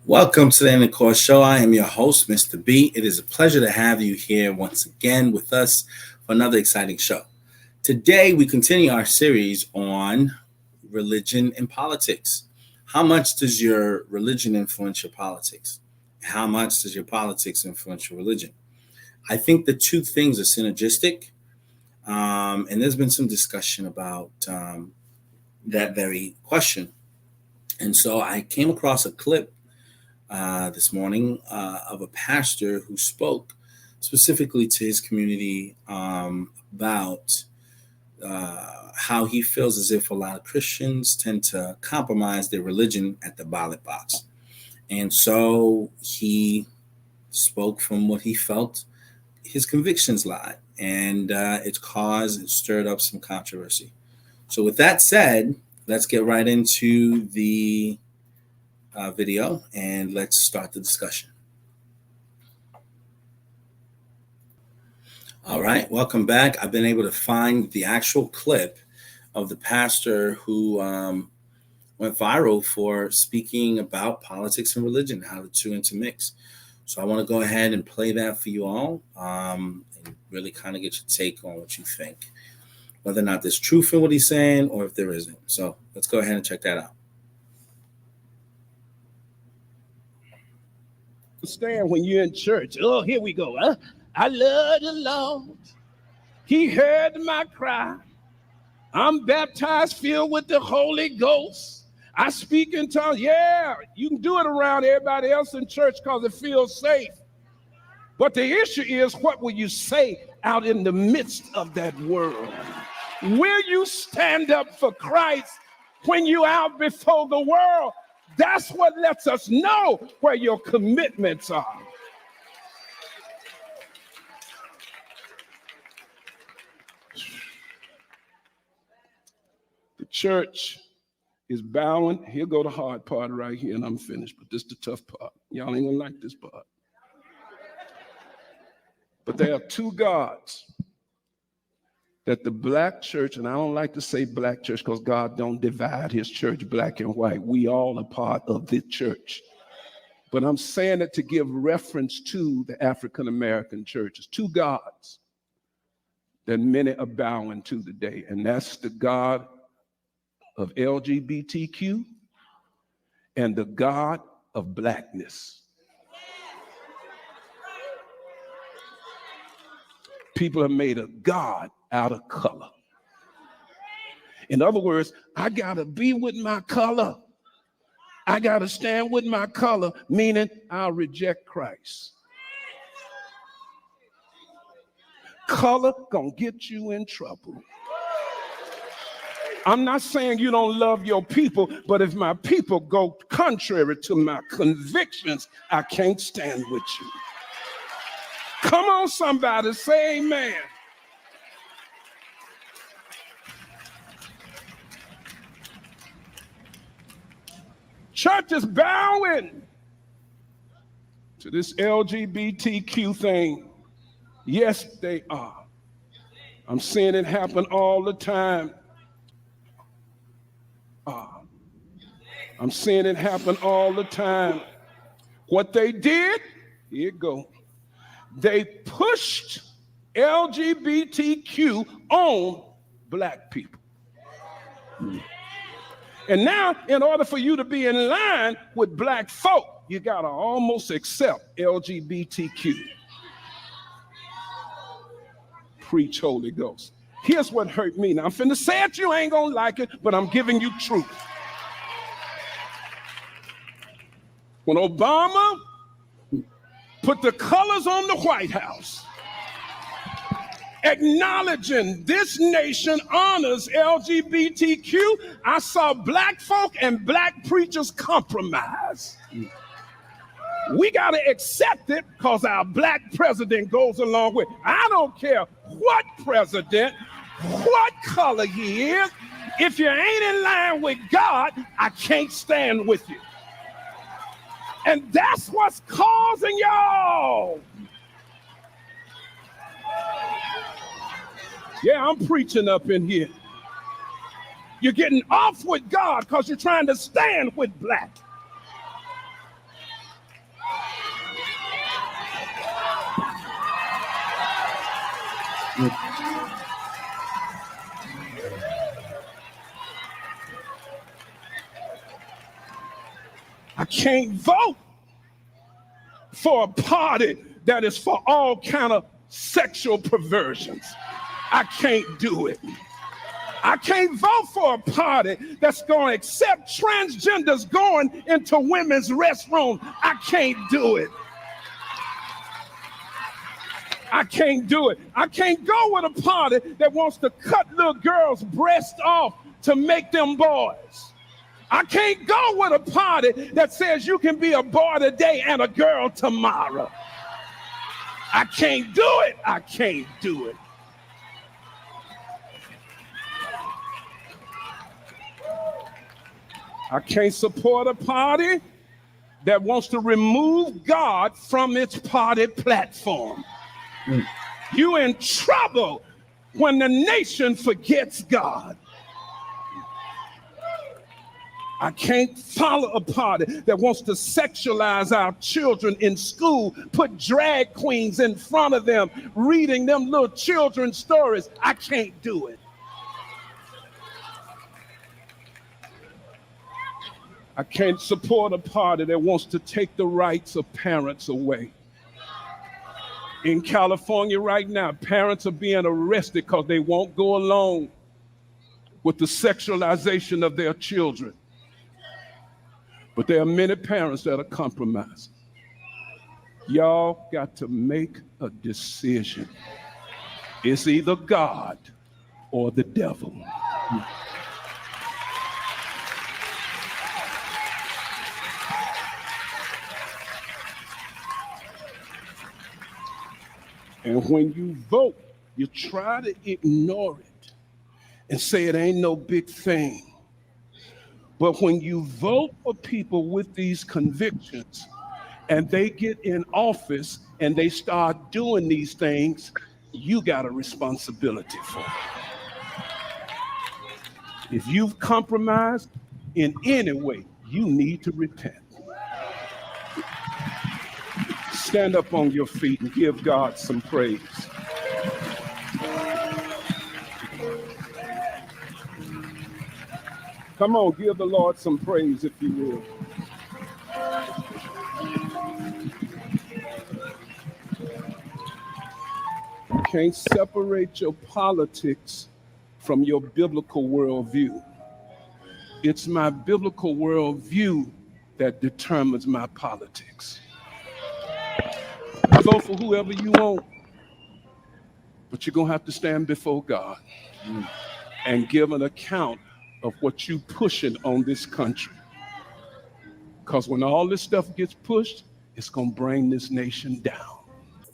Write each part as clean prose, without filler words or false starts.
Welcome to the End of Course Show. I am your host, Mr. B. It is a pleasure to have you here once again with us for another exciting show. Today, we continue our series on religion and politics. How much does your religion influence your politics? How much does your politics influence your religion? I think the two things are synergistic, and there's been some discussion about that very question. And so I came across a clip this morning of a pastor who spoke specifically to his community about how he feels as if a lot of Christians tend to compromise their religion at the ballot box. And so he spoke from what he felt his convictions lie, and it stirred up some controversy. So with that said, let's get right into the video and let's start the discussion. All right, welcome back. I've been able to find the actual clip of the pastor who went viral for speaking about politics and religion, how the two intermix. So I want to go ahead and play that for you all and really kind of get your take on what you think, whether or not there's truth in what he's saying or if there isn't. So let's go ahead and check that out. Understand when you're in church. Oh, here we go. Huh? I love the Lord. He heard my cry. I'm baptized, filled with the Holy Ghost. I speak in tongues. Yeah, you can do it around everybody else in church because it feels safe. But the issue is, what will you say out in the midst of that world? Will you stand up for Christ when you're out before the world? That's what lets us know where your commitments are. The church is bowing. Here go the hard part right here, and I'm finished. But this is the tough part. Y'all ain't gonna like this part. But there are two gods that the black church, and I don't like to say black church because God don't divide his church black and white. We all are part of the church. But I'm saying it to give reference to the African-American churches. Two gods that many are bowing to today, and that's the God of LGBTQ and the God of blackness. People have made a God out of color. In other words, I gotta be with my color. I gotta stand with my color, meaning I'll reject Christ. Color gonna get you in trouble. I'm not saying you don't love your people, but if my people go contrary to my convictions, I can't stand with you. Come on, somebody, say amen. Church is bowing to this LGBTQ thing. Yes, they are. I'm seeing it happen all the time. I'm seeing it happen all the time. What they did, here it go. They pushed LGBTQ on black people. And now, in order for you to be in line with black folk, you gotta almost accept LGBTQ. Preach Holy Ghost. Here's what hurt me. Now, I'm finna say it, you ain't gonna like it, but I'm giving you truth. When Obama put the colors on the White House, acknowledging this nation honors LGBTQ, I saw black folk and black preachers compromise. We got to accept it because our black president goes along with it. I don't care what president, what color he is. If you ain't in line with God, I can't stand with you. And that's what's causing y'all. Yeah, I'm preaching up in here. You're getting off with God because you're trying to stand with black. I can't vote for a party that is for all kind of sexual perversions. I can't do it. I can't vote for a party that's going to accept transgenders going into women's restrooms. I can't do it. I can't do it. I can't go with a party that wants to cut little girls' breasts off to make them boys. I can't go with a party that says you can be a boy today and a girl tomorrow. I can't do it. I can't do it. I can't support a party that wants to remove God from its party platform. You in trouble when the nation forgets God. I can't follow a party that wants to sexualize our children in school, put drag queens in front of them, reading them little children's stories. I can't do it. I can't support a party that wants to take the rights of parents away. In California right now, parents are being arrested because they won't go along with the sexualization of their children. But there are many parents that are compromised. Y'all got to make a decision. It's either God or the devil. And when you vote, you try to ignore it and say it ain't no big thing. But when you vote for people with these convictions and they get in office and they start doing these things, you got a responsibility for it. If you've compromised in any way, you need to repent. Stand up on your feet and give God some praise. Come on, give the Lord some praise if you will. You can't separate your politics from your biblical worldview. It's my biblical worldview that determines my politics. Vote for whoever you want, but you're going to have to stand before God and give an account of what you pushing on this country. Because when all this stuff gets pushed, it's going to bring this nation down.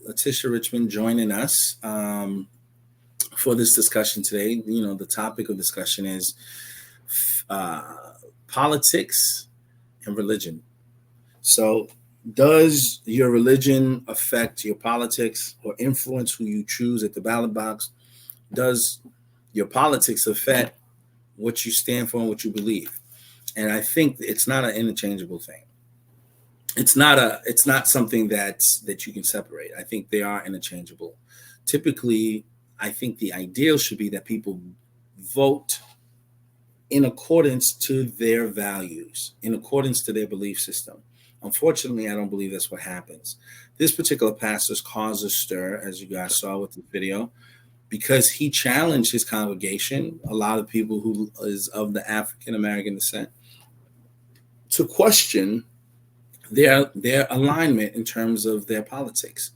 Letitia Richmond joining us for this discussion today. You know, the topic of discussion is politics and religion. So does your religion affect your politics or influence who you choose at the ballot box? Does your politics affect what you stand for and what you believe? And I think it's not an interchangeable thing. It's not something that you can separate. I think they are interchangeable. Typically, I think the ideal should be that people vote in accordance to their values, in accordance to their belief system. Unfortunately, I don't believe that's what happens. This particular pastor's caused a stir, as you guys saw with the video, because he challenged his congregation, a lot of people who is of the African American descent, to question their alignment in terms of their politics.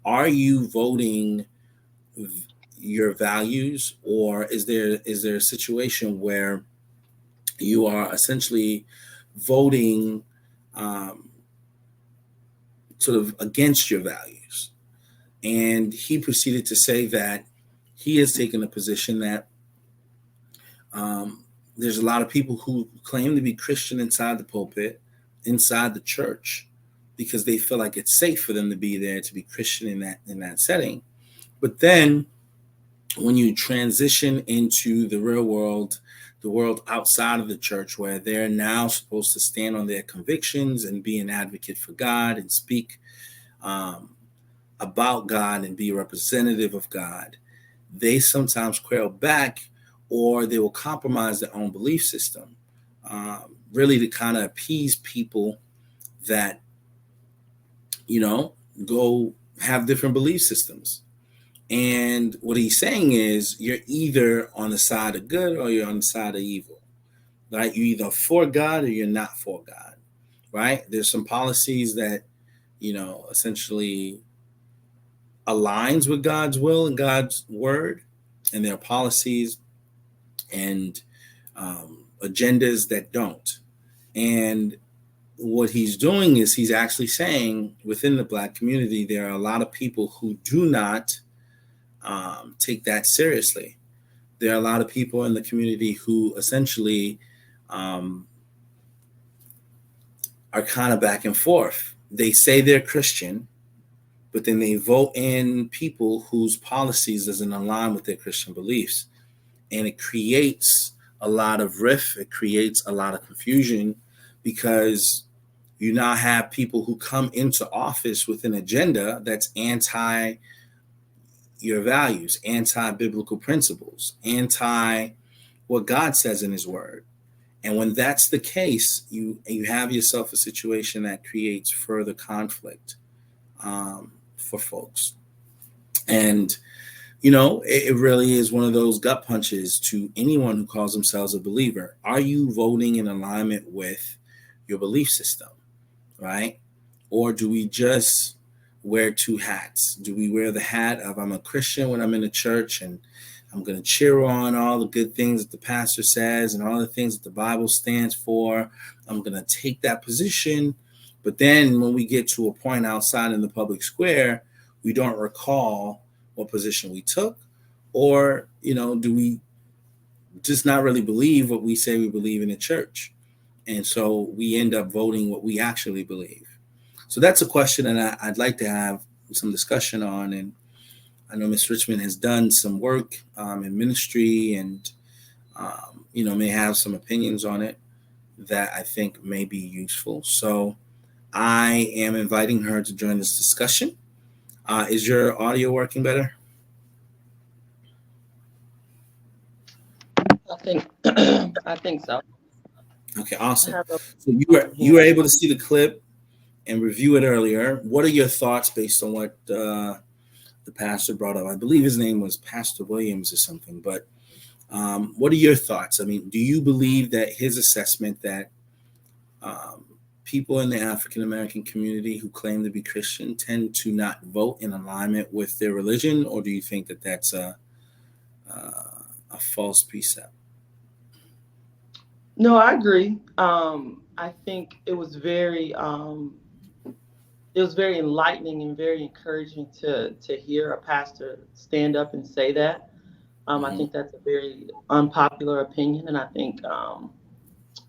Are you voting your values, or is there a situation where you are essentially voting sort of against your values? And he proceeded to say that he has taken a position that there's a lot of people who claim to be Christian inside the pulpit, inside the church, because they feel like it's safe for them to be there, to be Christian in that setting. But then when you transition into the real world, the world outside of the church, where they're now supposed to stand on their convictions and be an advocate for God and speak about God and be a representative of God, they sometimes quail back, or they will compromise their own belief system, really to kind of appease people that, go have different belief systems. And what he's saying is you're either on the side of good or you're on the side of evil, right? You're either for God or you're not for God, right? There's some policies that, essentially aligns with God's will and God's word, and there are policies and agendas that don't. And what he's doing is he's actually saying within the Black community, there are a lot of people who do not take that seriously. There are a lot of people in the community who essentially are kind of back and forth. They say they're Christian, but then they vote in people whose policies doesn't align with their Christian beliefs. And it creates a lot of rift. It creates a lot of confusion, because you now have people who come into office with an agenda that's anti your values, anti-biblical principles, anti what God says in his word. And when that's the case, you have yourself a situation that creates further conflict for folks. And, it really is one of those gut punches to anyone who calls themselves a believer. Are you voting in alignment with your belief system, right? Or do we just wear two hats? Do we wear the hat of I'm a Christian when I'm in a church and I'm going to cheer on all the good things that the pastor says and all the things that the Bible stands for? I'm going to take that position. But then when we get to a point outside in the public square, we don't recall what position we took, or, do we just not really believe what we say we believe in the church? And so we end up voting what we actually believe. So that's a question that I'd like to have some discussion on. And I know Ms. Richmond has done some work in ministry and, may have some opinions on it that I think may be useful. So I am inviting her to join this discussion. Is your audio working better? I think so. Okay, awesome. So you were able to see the clip and review it earlier. What are your thoughts based on what the pastor brought up? I believe his name was Pastor Williams or something. But what are your thoughts? I mean, do you believe that his assessment that people in the African American community who claim to be Christian tend to not vote in alignment with their religion, or do you think that that's a false precept? No, I agree. I think it was very enlightening and very encouraging to hear a pastor stand up and say that. I think that's a very unpopular opinion, and I think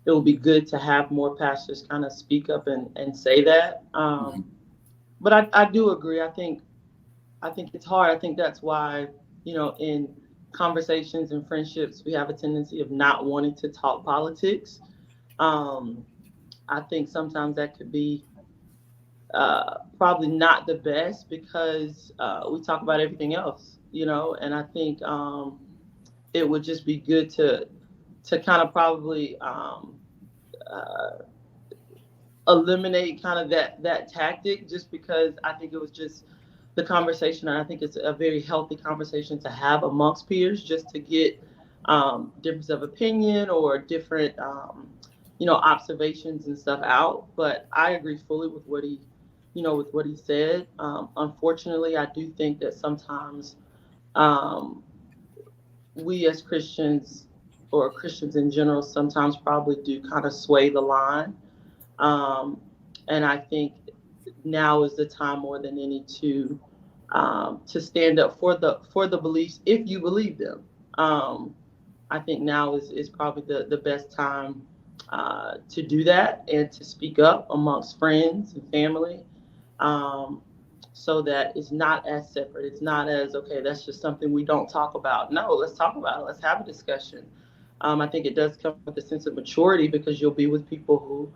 it will be good to have more pastors kind of speak up and say that. But I do agree. I think it's hard. I think that's why, in conversations and friendships, we have a tendency of not wanting to talk politics. I think sometimes that could be probably not the best, because we talk about everything else, and I think it would just be good to kind of probably eliminate kind of that tactic, just because I think it was just the conversation, and I think it's a very healthy conversation to have amongst peers, just to get difference of opinion or different observations and stuff out. But I agree fully with what he said. Unfortunately, I do think that sometimes we as Christians, or Christians in general, sometimes probably do kind of sway the line. And I think now is the time more than any to stand up for the beliefs, if you believe them. I think now is probably the best time to do that and to speak up amongst friends and family, so that it's not as separate. It's not as, okay, that's just something we don't talk about. No, let's talk about it. Let's have a discussion. I think it does come with a sense of maturity, because you'll be with people who,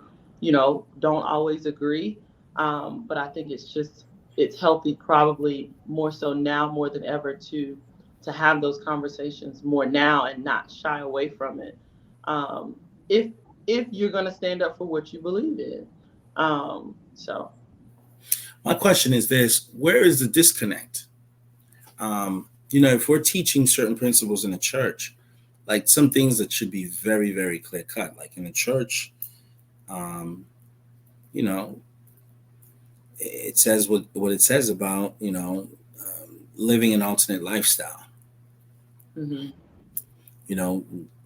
don't always agree. But I think it's healthy, probably more so now more than ever, to have those conversations more now and not shy away from it. If you're going to stand up for what you believe in. So My question is this: where is the disconnect? If we're teaching certain principles in the church, like some things that should be very, very clear cut, like in the church, you know, it says what it says about, living an alternate lifestyle. mhm.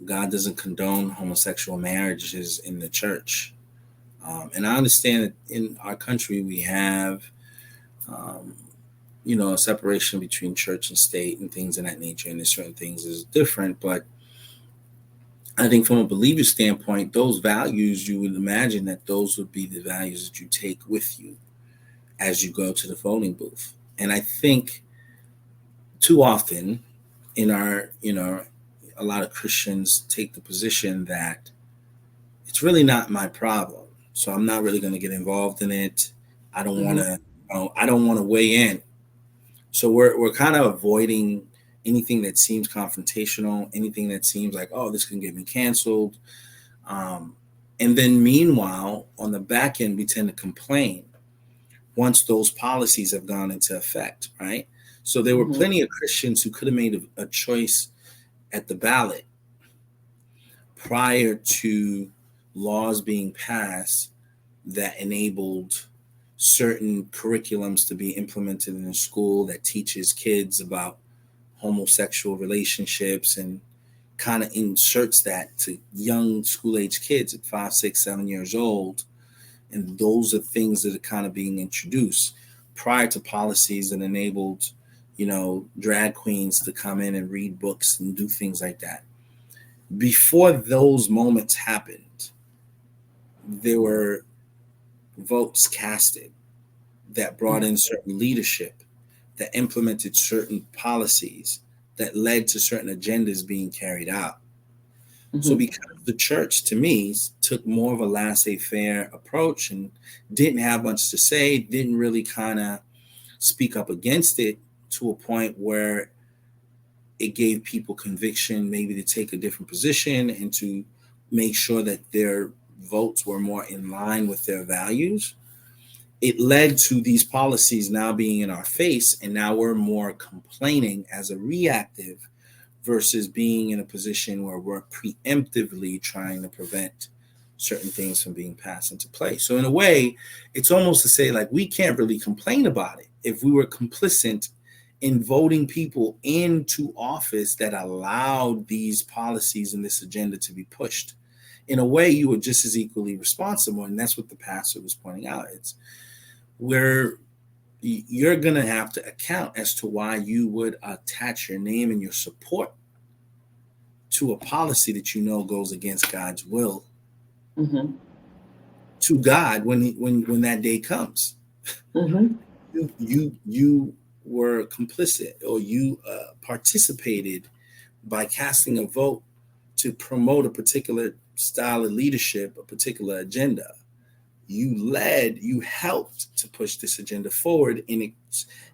God doesn't condone homosexual marriages in the church. And I understand that in our country we have, a separation between church and state and things of that nature, and there's certain things is different. But I think from a believer standpoint, those values, you would imagine that those would be the values that you take with you as you go to the voting booth. And I think too often in our, a lot of Christians take the position that it's really not my problem, so I'm not really going to get involved in it. I don't want to. I don't want to weigh in. So we're kind of avoiding anything that seems confrontational, anything that seems like, oh, this can get me canceled. And then meanwhile, on the back end, we tend to complain once those policies have gone into effect, right? So there were plenty of Christians who could have made a choice at the ballot prior to laws being passed that enabled certain curriculums to be implemented in a school that teaches kids about homosexual relationships and kind of inserts that to young school age kids at 5, 6, 7 years old. And those are things that are kind of being introduced prior to policies that enabled, drag queens to come in and read books and do things like that. Before those moments happened, there were votes casted that brought in certain leadership, that implemented certain policies, that led to certain agendas being carried out. So because the church, to me, took more of a laissez-faire approach and didn't have much to say, didn't really kind of speak up against it to a point where it gave people conviction maybe to take a different position and to make sure that their votes were more in line with their values, it led to these policies now being in our face, and now we're more complaining as a reactive versus being in a position where we're preemptively trying to prevent certain things from being passed into place. So in a way, it's almost to say, like, we can't really complain about it if we were complicit in voting people into office that allowed these policies and this agenda to be pushed. In a way, you were just as equally responsible, and that's what the pastor was pointing out. It's where you're going to have to account as to why you would attach your name and your support to a policy that goes against God's will to God when that day comes. You were complicit, or you participated by casting a vote to promote a particular style of leadership, a particular agenda. You helped to push this agenda forward, and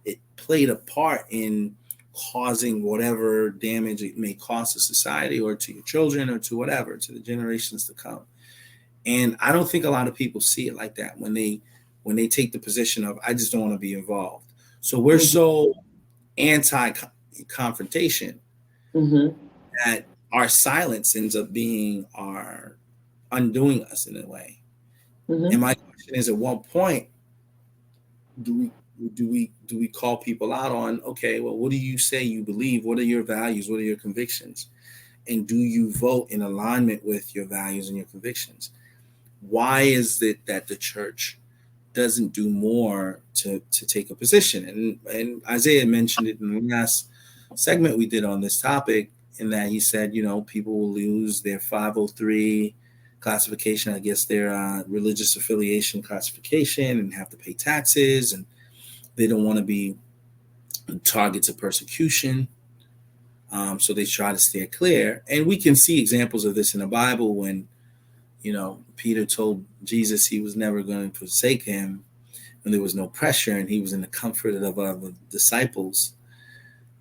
it played a part in causing whatever damage it may cause to society or to your children or to whatever, to the generations to come. And I don't think a lot of people see it like that when they take the position of, I just don't want to be involved. So we're so anti-confrontation that our silence ends up being our undoing us in a way. And my question is, at what point do we call people out on, okay, well, what do you say you believe? What are your values? What are your convictions? And do you vote in alignment with your values and your convictions? Why is it that the church doesn't do more to take a position? And Isaiah mentioned it in the last segment we did on this topic, in that he said, people will lose their 503 classification, I guess their religious affiliation classification, and have to pay taxes, and they don't want to be targets of persecution. So they try to steer clear. And we can see examples of this in the Bible when, Peter told Jesus he was never going to forsake him when there was no pressure and he was in the comfort of the disciples.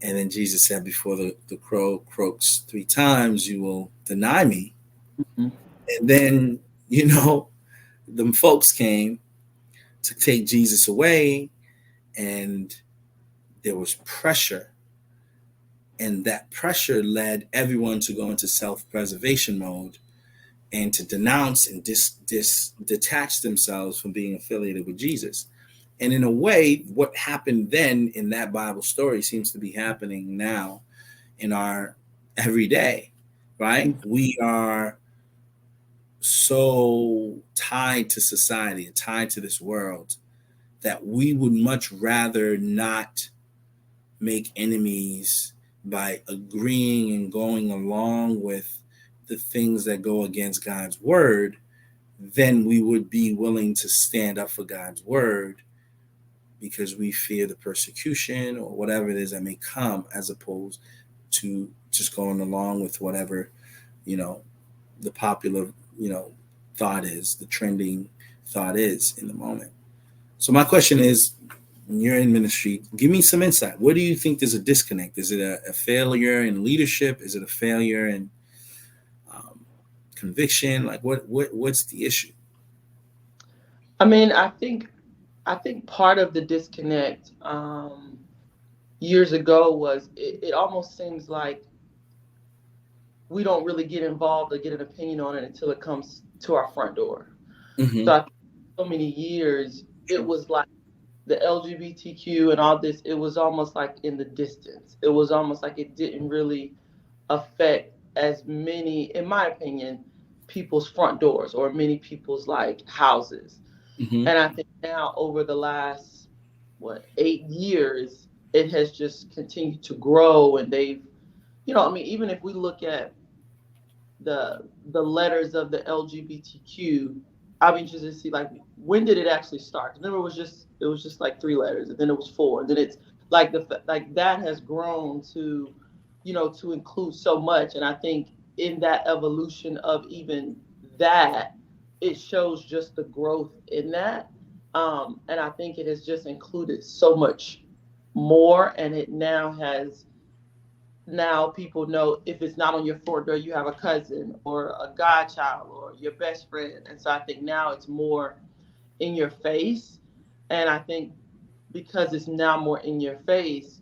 And then Jesus said, before the crow croaks 3 times, you will deny me. Mhm. And then, the folks came to take Jesus away, and there was pressure. And that pressure led everyone to go into self-preservation mode and to denounce and detach themselves from being affiliated with Jesus. And in a way, what happened then in that Bible story seems to be happening now in our everyday, right? We are so tied to society and tied to this world that we would much rather not make enemies by agreeing and going along with the things that go against God's word than we would be willing to stand up for God's word, because we fear the persecution or whatever it is that may come, as opposed to just going along with whatever, the popular, thought is, the trending thought is in the moment. So my question is, when you're in ministry, give me some insight. What do you think there's a disconnect? Is it a failure in leadership? Is it a failure in conviction? Like what's the issue? I mean, I think part of the disconnect years ago was it almost seems like we don't really get involved or get an opinion on it until it comes to our front door. Mm-hmm. So I think so many years it was like the LGBTQ and all this, it was almost like in the distance. It was almost like it didn't really affect as many, in my opinion, people's front doors or many people's like houses. Mm-hmm. And I think now over the last 8 years, it has just continued to grow, and they've, even if we look at the letters of the LGBTQ, I'm interested to see like when did it actually start? Remember, it was just like 3 letters, and then it was 4, and then it's like that has grown to, to include so much. And I think in that evolution of even that, it shows just the growth in that. And I think it has just included so much more, and it now people know if it's not on your front door, you have a cousin or a godchild or your best friend. And so I think now it's more in your face. And I think because it's now more in your face,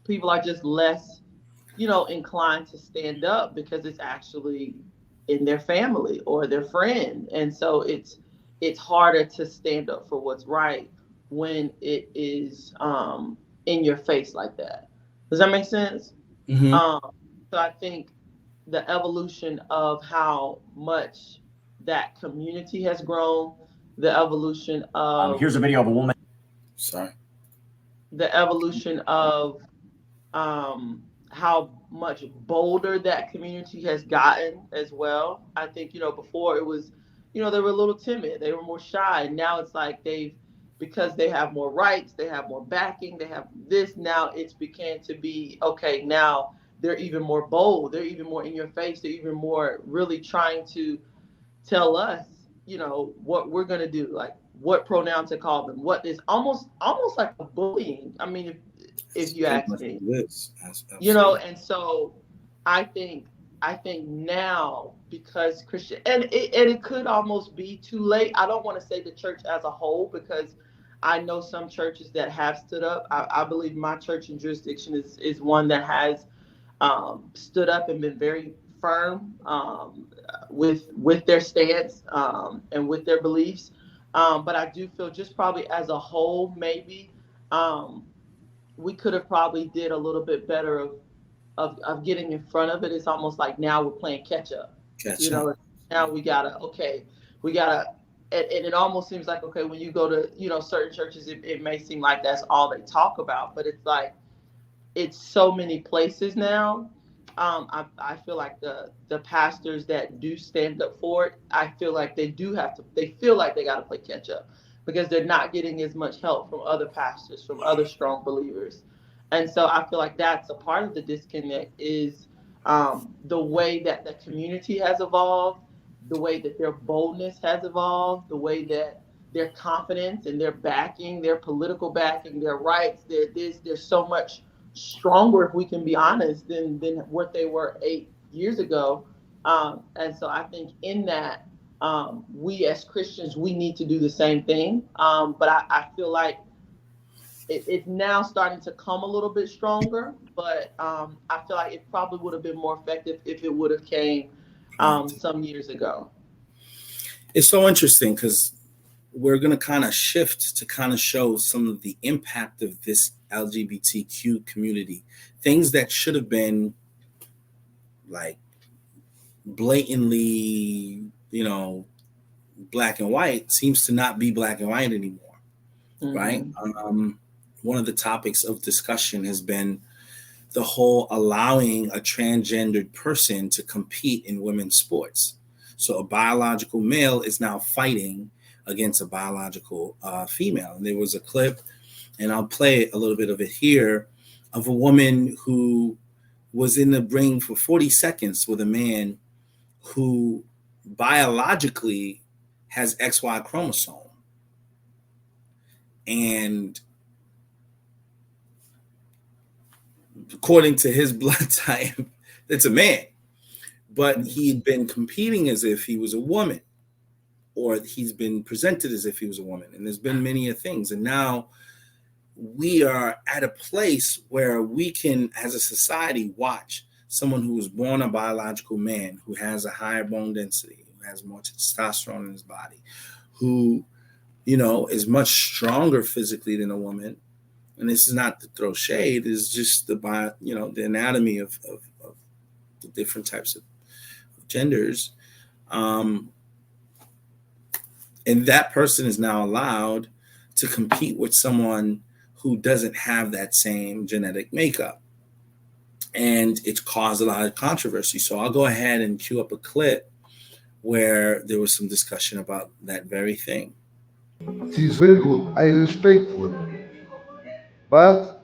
people are just less, inclined to stand up because it's actually in their family or their friend. And so it's harder to stand up for what's right when it is in your face like that. Does that make sense? Mm-hmm. So I think the evolution of how much that community has grown, the evolution of here's a video of a woman. Sorry. The evolution of how much bolder that community has gotten as well. I think, before it was, they were a little timid, they were more shy. And now it's like because they have more rights, they have more backing, they have this, now it's began to be, okay, now they're even more bold, they're even more in your face, they're even more really trying to tell us, what we're going to do, like what pronoun to call them, what is almost like a bullying. I mean, if you ask me, and so I think now, because Christian, and it could almost be too late. I don't want to say the church as a whole, because I know some churches that have stood up. I believe my church and jurisdiction is one that has stood up and been very firm with their stance and with their beliefs. But I do feel just probably as a whole, maybe we could have probably did a little bit better of getting in front of it. It's almost like now we're playing catch up. Now we gotta, and it almost seems like, okay, when you go to, certain churches, it may seem like that's all they talk about, but it's like, it's so many places now. I feel like the pastors that do stand up for it, I feel like they feel like they got to play catch up because they're not getting as much help from other pastors, from other strong believers. And so I feel like that's a part of the disconnect is the way that the community has evolved, the way that their boldness has evolved, the way that their confidence and their backing, their political backing, their rights, there's so much stronger, if we can be honest, than what they were 8 years ago. And so I think in that, we as Christians, we need to do the same thing. But I feel like it's now starting to come a little bit stronger, but I feel like it probably would have been more effective if it would have came some years ago. It's so interesting because we're going to kind of shift to kind of show some of the impact of this LGBTQ community, things that should have been like blatantly, black and white seems to not be black and white anymore, right? One of the topics of discussion has been the whole allowing a transgendered person to compete in women's sports. So a biological male is now fighting against a biological female. And there was a clip, and I'll play a little bit of it here, of a woman who was in the ring for 40 seconds with a man who biologically has XY chromosome. And according to his blood type, it's a man. But he'd been competing as if he was a woman, or he's been presented as if he was a woman. And there's been many things. And now we are at a place where we can, as a society, watch someone who was born a biological man, who has a higher bone density, who has more testosterone in his body, who, is much stronger physically than a woman. And this is not to throw shade, it's just the anatomy of the different types of genders. And that person is now allowed to compete with someone who doesn't have that same genetic makeup. And it's caused a lot of controversy. So I'll go ahead and cue up a clip where there was some discussion about that very thing. She's very good. I respectful. But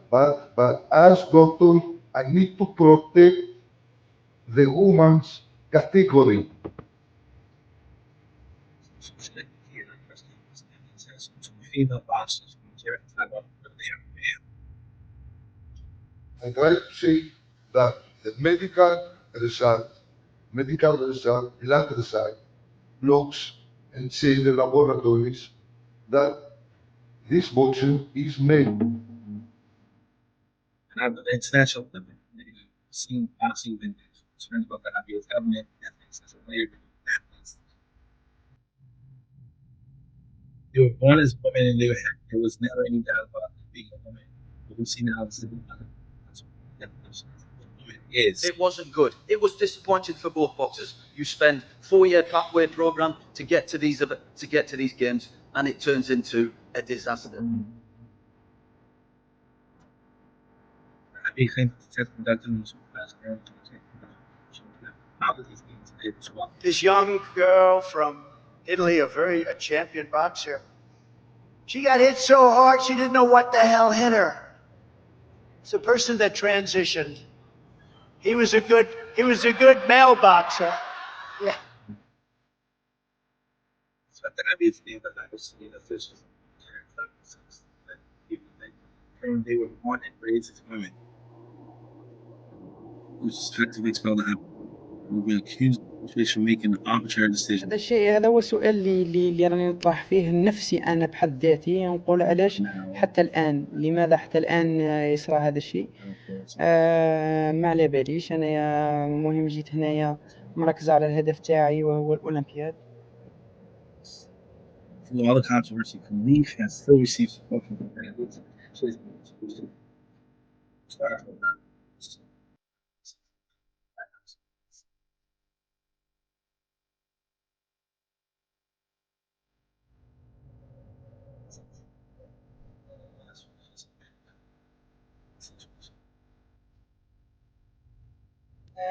as doctor, I need to protect the woman's category. I try to say that the medical result, lab result, looks and say in the laboratories that this boxer is male. And I've international living. I've seen been concerns about the obvious element ethics as a layered athletes. They were born as women, and there was never any doubt about being a woman. But we see now this is another. That's what definition of woman is. It wasn't good. It was disappointing for both boxers. You spend 4-year pathway program to get to these games, and it turns into a disaster. This young girl from Italy, a champion boxer, she got hit so hard she didn't know what the hell hit her. It's a person that transitioned. He was a good male boxer. Yeah. They were born and raised as women. Which effectively spelled out. We've been accused of making an arbitrary decision. هذا هو السؤال اللي راني نطرح فيه نفسي أنا بحد ذاتي، نقول علاش حتى الآن، لماذا حتى الآن يصرى هذا الشيء؟ ما على باليش. أنا مهم جيت هنايا مركز على الهدف تاعي وهو الأولمبياد. Through all the controversy, Khalif has still received support from the candidates.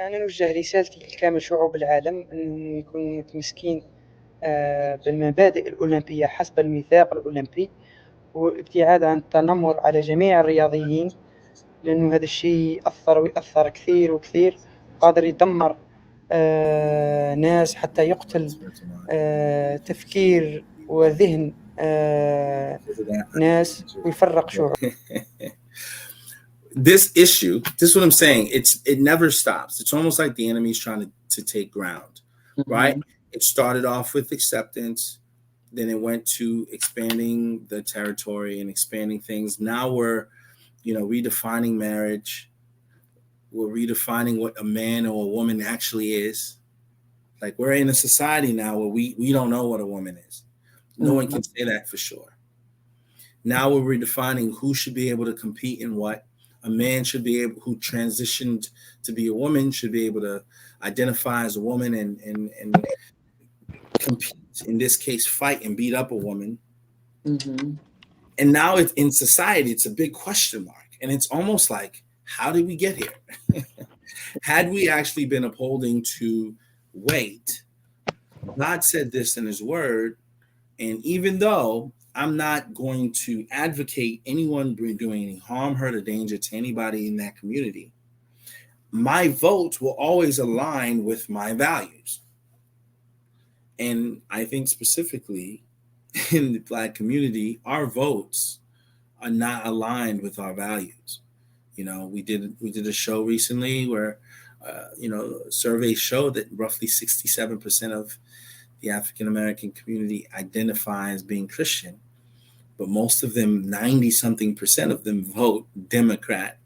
أنا نوجه رسالتي لكامل شعوب العالم أن نكون متمسكين بالمبادئ الأولمبية حسب الميثاق الأولمبي، والابتعاد عن التنمر على جميع الرياضيين، لأنه هذا الشيء أثر ويأثر كثير وكثير، قادر يدمر ناس حتى يقتل تفكير وذهن ناس ويفرق شعوب. this issue, this is what I'm saying. It never stops. It's almost like the enemy's trying to take ground, right? It started off with acceptance, then it went to expanding the territory and expanding things. Now we're, redefining marriage. We're redefining what a man or a woman actually is. Like, we're in a society now where we don't know what a woman is. No one can say that for sure. Now we're redefining who should be able to compete in what. A man should be able, who transitioned to be a woman, should be able to identify as a woman and compete, in this case, fight and beat up a woman. And now it's in society, it's a big question mark. And it's almost like, how did we get here? Had we actually been upholding to wait, God said this in his word. And even though I'm not going to advocate anyone doing any harm, hurt, or danger to anybody in that community, my vote will always align with my values. And I think specifically in the Black community, our votes are not aligned with our values. We did a show recently where, surveys show that roughly 67% of the African American community identify as being Christian, but most of them, 90-something% of them, vote Democrat,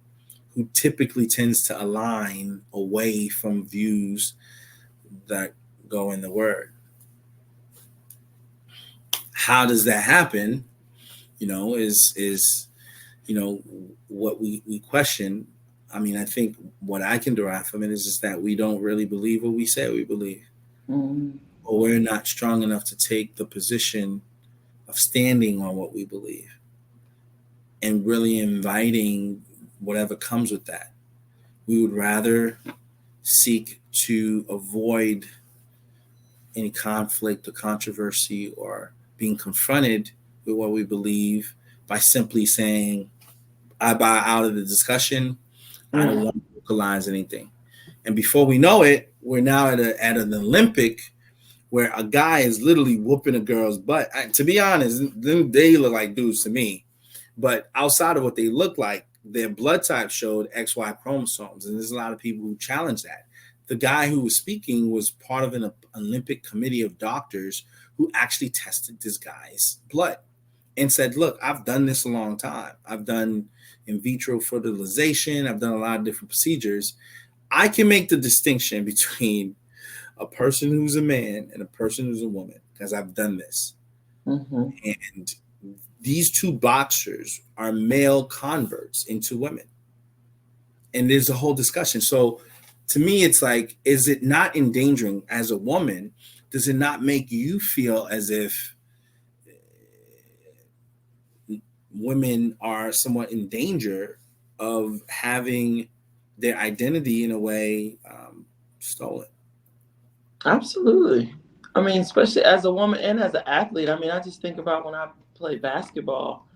who typically tends to align away from views that go in the word. How does that happen? Is what we question. I mean, I think what I can derive from it is just that we don't really believe what we say we believe. Or we're not strong enough to take the position of standing on what we believe and really inviting whatever comes with that. We would rather seek to avoid any conflict or controversy or being confronted with what we believe by simply saying, I buy out of the discussion. I don't want to vocalize anything. And before we know it, we're now at an Olympic where a guy is literally whooping a girl's butt. To be honest, they look like dudes to me. But outside of what they look like, their blood type showed XY chromosomes. And there's a lot of people who challenge that. The guy who was speaking was part of an Olympic committee of doctors who actually tested this guy's blood and said, look, I've done this a long time. I've done in vitro fertilization. I've done a lot of different procedures. I can make the distinction between a person who's a man and a person who's a woman because I've done this. And these two boxers are male converts into women. And there's a whole discussion. So to me, it's like, is it not endangering as a woman? Does it not make you feel as if women are somewhat in danger of having their identity in a way stolen? Absolutely. I mean, especially as a woman and as an athlete. I mean, I just think about when I play basketball.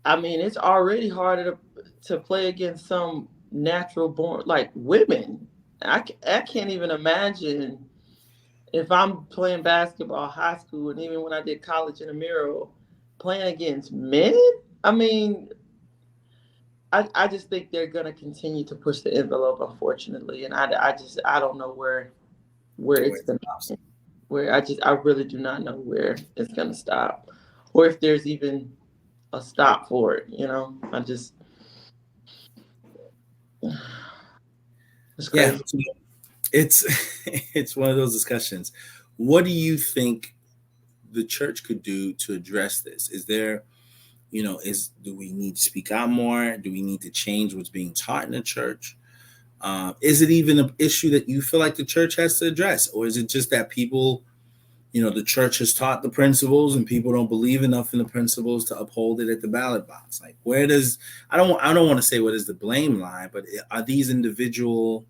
I mean, it's already harder to play against some natural born, like women. I can't even imagine if I'm playing basketball, high school, and even when I did college intramural, playing against men. I mean, I just think they're going to continue to push the envelope, unfortunately. And I don't know where it's going to, I really do not know where it's going to stop or if there's even a stop for it. It's crazy. Yeah, it's one of those discussions. What do you think the church could do to address this? Is there, do we need to speak out more? Do we need to change what's being taught in the church? Is it even an issue that you feel like the church has to address? Or is it just that people, the church has taught the principles and people don't believe enough in the principles to uphold it at the ballot box? Like, where does, I don't want to say where does the blame lie, but are these individual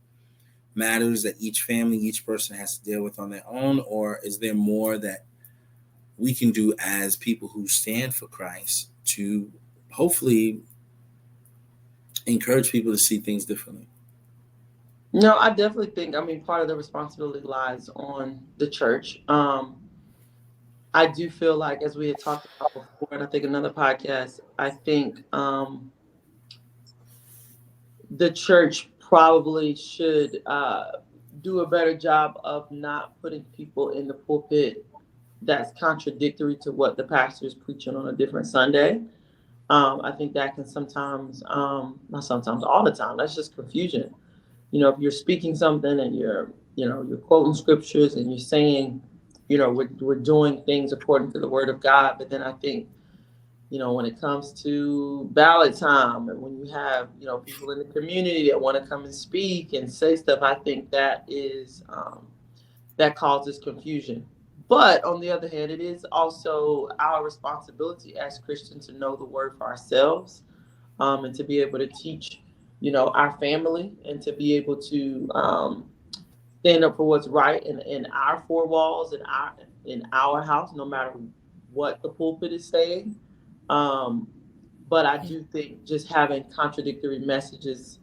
matters that each family, each person has to deal with on their own? Or is there more that we can do as people who stand for Christ to hopefully encourage people to see things differently? No, I definitely think, part of the responsibility lies on the church. I do feel like, as we had talked about before, and I think another podcast, I think the church probably should do a better job of not putting people in the pulpit that's contradictory to what the pastor is preaching on a different Sunday. I think that can sometimes, not sometimes, all the time, that's just confusion. You know, if you're speaking something and you're quoting scriptures and you're saying, we're doing things according to the word of God, but then I think, when it comes to ballot time and when you have, people in the community that want to come and speak and say stuff, I think that is, that causes confusion. But on the other hand, it is also our responsibility as Christians to know the word for ourselves, and to be able to teach, our family, and to be able to stand up for what's right in our four walls, in our house, no matter what the pulpit is saying. But I do think just having contradictory messages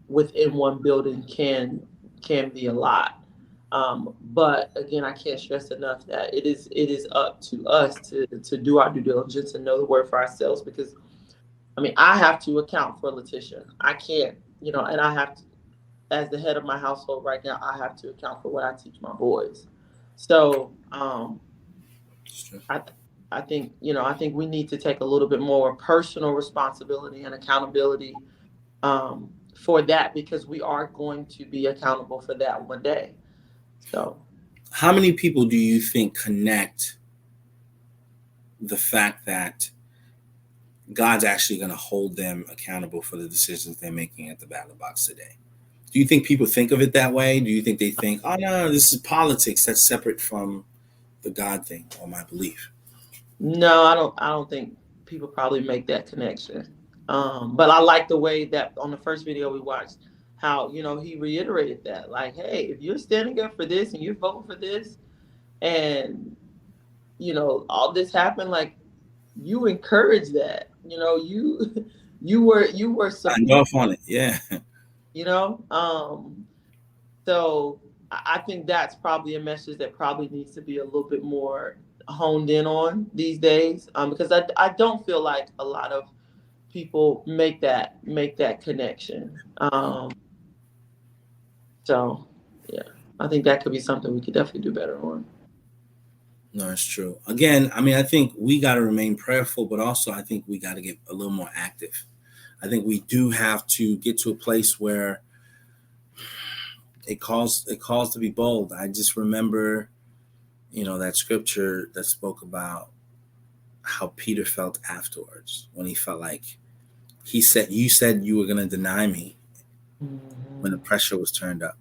within one building can be a lot. But again, I can't stress enough that it is up to us to do our due diligence and know the word for ourselves, because I have to account for Letitia. I can't, and I have to, as the head of my household right now, I have to account for what I teach my boys. So I think we need to take a little bit more personal responsibility and accountability for that, because we are going to be accountable for that one day. So, how many people do you think connect the fact that God's actually going to hold them accountable for the decisions they're making at the ballot box today? Do you think people think of it that way? Do you think they think, oh no, this is politics, that's separate from the God thing or my belief? No, I don't think people probably make that connection. But I like the way that on the first video we watched, how, he reiterated that, like, hey, if you're standing up for this and you're voting for this and, all this happened, like, you encourage that, you were Signed off on it. Yeah. So I think that's probably a message that probably needs to be a little bit more honed in on these days, because I don't feel like a lot of people make that connection. So yeah, I think that could be something we could definitely do better on. No, it's true. Again, I think we got to remain prayerful, but also I think we got to get a little more active. I think we do have to get to a place where it calls to be bold. I just remember, that scripture that spoke about how Peter felt afterwards, when he felt like you said you were going to deny me, when the pressure was turned up.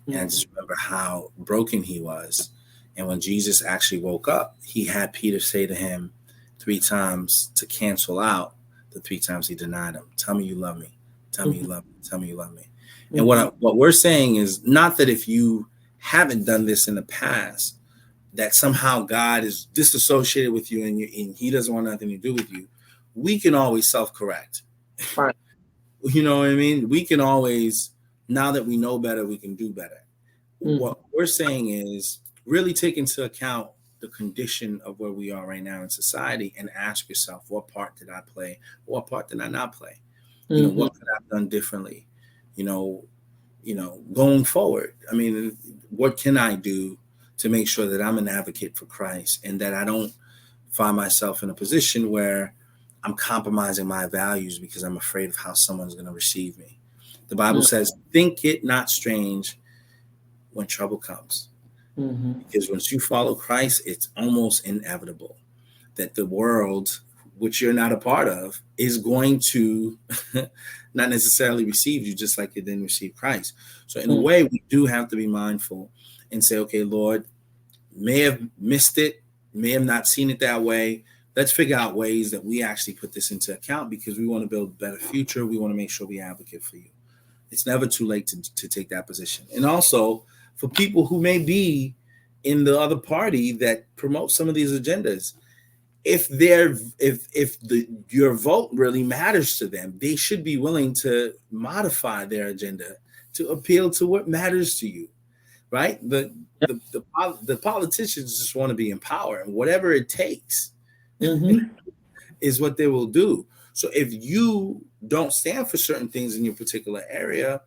And I just remember how broken he was. And when Jesus actually woke up, he had Peter say to him 3 times to cancel out the 3 times he denied him. Tell me you love me. Tell me you love me. Tell me you love me. And what we're saying is not that if you haven't done this in the past, that somehow God is disassociated with you and he doesn't want nothing to do with you. We can always self-correct. Right. You know what I mean? We can always, now that we know better, we can do better. What we're saying is really take into account the condition of where we are right now in society and ask yourself, what part did I play? What part did I not play? What could I have done differently? Going forward, what can I do to make sure that I'm an advocate for Christ and that I don't find myself in a position where I'm compromising my values because I'm afraid of how someone's going to receive me. The Bible says, think it not strange when trouble comes. Because once you follow Christ, it's almost inevitable that the world, which you're not a part of, is going to not necessarily receive you just like it didn't receive Christ. So in a way, we do have to be mindful and say, okay, Lord, may have missed it, may have not seen it that way. Let's figure out ways that we actually put this into account because we want to build a better future. We want to make sure we advocate for you. It's never too late to take that position. And also for people who may be in the other party that promote some of these agendas, if your vote really matters to them, they should be willing to modify their agenda to appeal to what matters to you, right? The politicians just want to be in power, and whatever it takes is what they will do. So if you don't stand for certain things in your particular area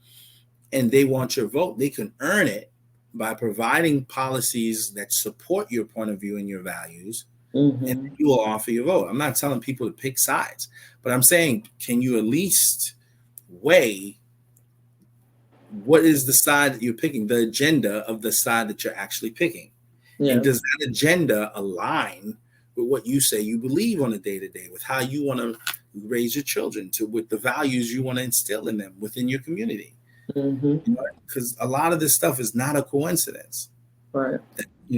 and they want your vote, they can earn it by providing policies that support your point of view and your values, and you will offer your vote. I'm not telling people to pick sides, but I'm saying, can you at least weigh what is the side that you're picking, the agenda of the side that you're actually picking? Yeah. And does that agenda align with what you say you believe on a day-to-day, with how you want to raise your children, with the values you want to instill in them within your community? Because a lot of this stuff is not a coincidence. Right.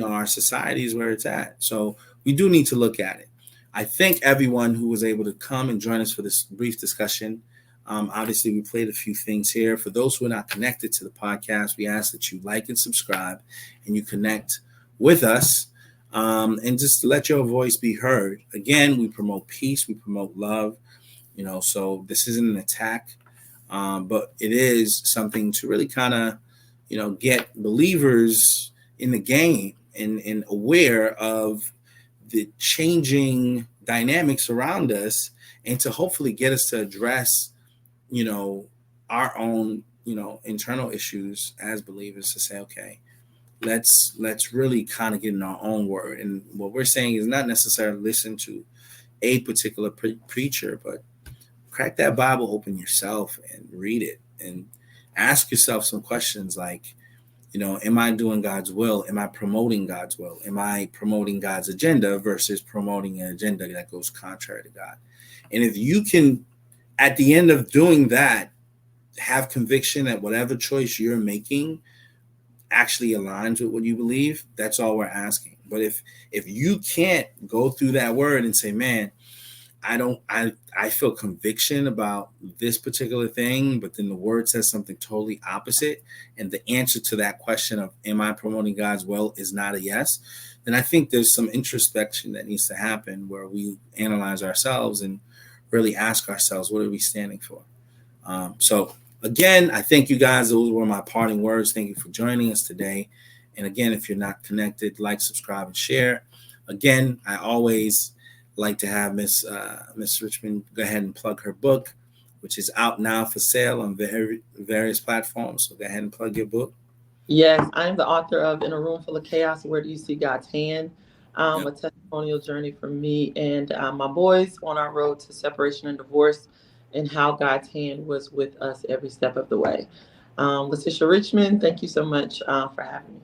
Our society is where it's at. So we do need to look at it. I thank everyone who was able to come and join us for this brief discussion. Obviously, we played a few things here. For those who are not connected to the podcast, we ask that you like and subscribe and you connect with us, and just let your voice be heard. Again, we promote peace, we promote love, so this isn't an attack, but it is something to really kind of, get believers in the game and aware of the changing dynamics around us, and to hopefully get us to address our own internal issues as believers, to say, okay, let's really kind of get in our own word. And what we're saying is not necessarily listen to a particular preacher, but crack that Bible open yourself and read it and ask yourself some questions like, am I doing God's will? Am I promoting God's will? Am I promoting God's agenda versus promoting an agenda that goes contrary to God? And if you can, at the end of doing that, have conviction that whatever choice you're making actually aligns with what you believe, that's all we're asking. But if you can't go through that word and say, man, I feel conviction about this particular thing, but then the word says something totally opposite, and the answer to that question of am I promoting God's will is not a yes, then I think there's some introspection that needs to happen where we analyze ourselves and really ask ourselves, what are we standing for? So again, I thank you guys. Those were my parting words. Thank you for joining us today. And again, if you're not connected, like, subscribe, and share. Again, I always like to have Miss Richmond go ahead and plug her book, which is out now for sale on various platforms. So go ahead and plug your book. Yes, I'm the author of In a Room Full of Chaos, Where Do You See God's Hand? A testimonial journey for me and my boys on our road to separation and divorce, and how God's hand was with us every step of the way. Letitia Richmond, thank you so much for having me.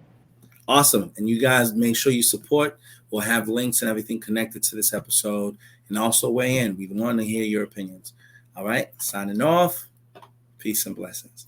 Awesome. And you guys make sure you support. We'll have links and everything connected to this episode, and also weigh in. We want to hear your opinions. All right. Signing off. Peace and blessings.